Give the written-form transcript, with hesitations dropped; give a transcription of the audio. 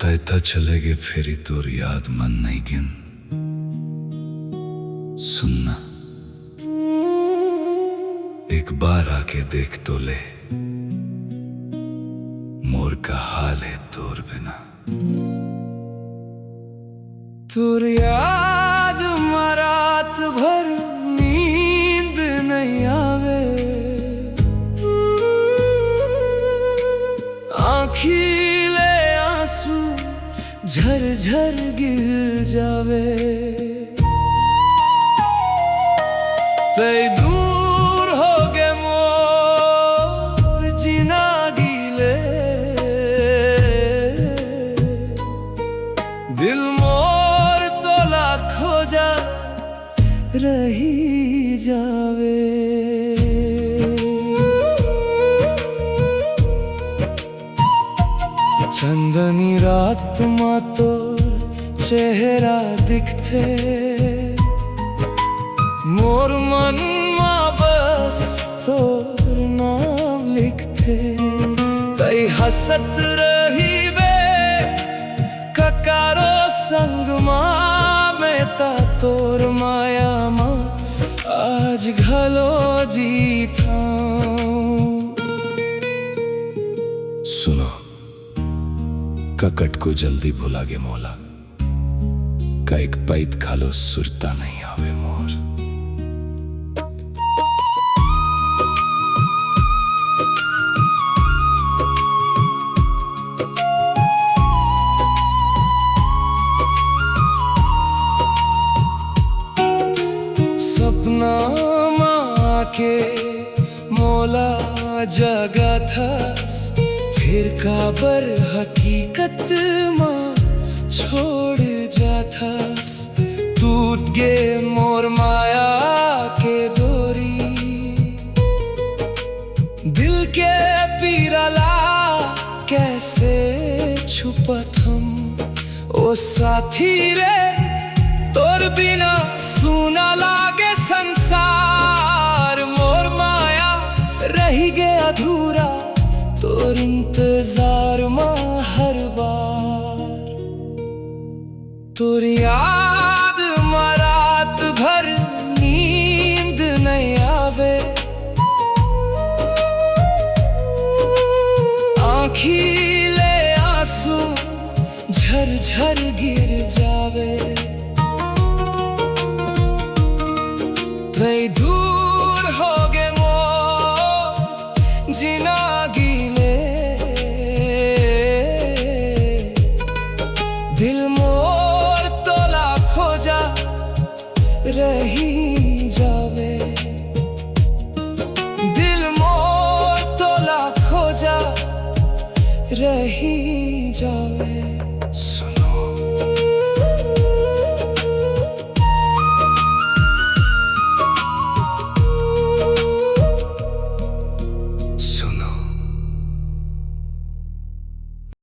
तैता चलेगे फेरी तोर याद मन नहीं गिन। सुनना एक बार आके देख तो ले, मोर का हाल है तोर बिना। तोर याद रात भर नींद नहीं आवे, आँखीले आंसू झरझर गिर जावे। तै दूर हो गे मोर जीना गीले, दिल मोर तोला खोजा रही जावे। चंदनी रात मा तोर चेहरा दिखते, मोर मन मा बस तोर नाम लिखते। तई हसत रही बे ककारो संग मा, मैं ता तोर माया मा आज घलो जीता। सुनो ककट को जल्दी भुला गे मौला, का एक पैत खालो सुरता नहीं आवे मोर। सपना माँ के मौला जगा था, फिर काबर हकीकत माँ छोड़ जाता। टूट गे मोर माया के डोरी, दिल के पीरला कैसे छुपत हम। ओ साथी रे तोर बिना सुना लागे संसार, मोर माया रही गे अधूरा तोर इंतजार मा हर बार। तोर याद मा रात भर नींद नहीं आवे, आँखीले आंसू झरझर गिर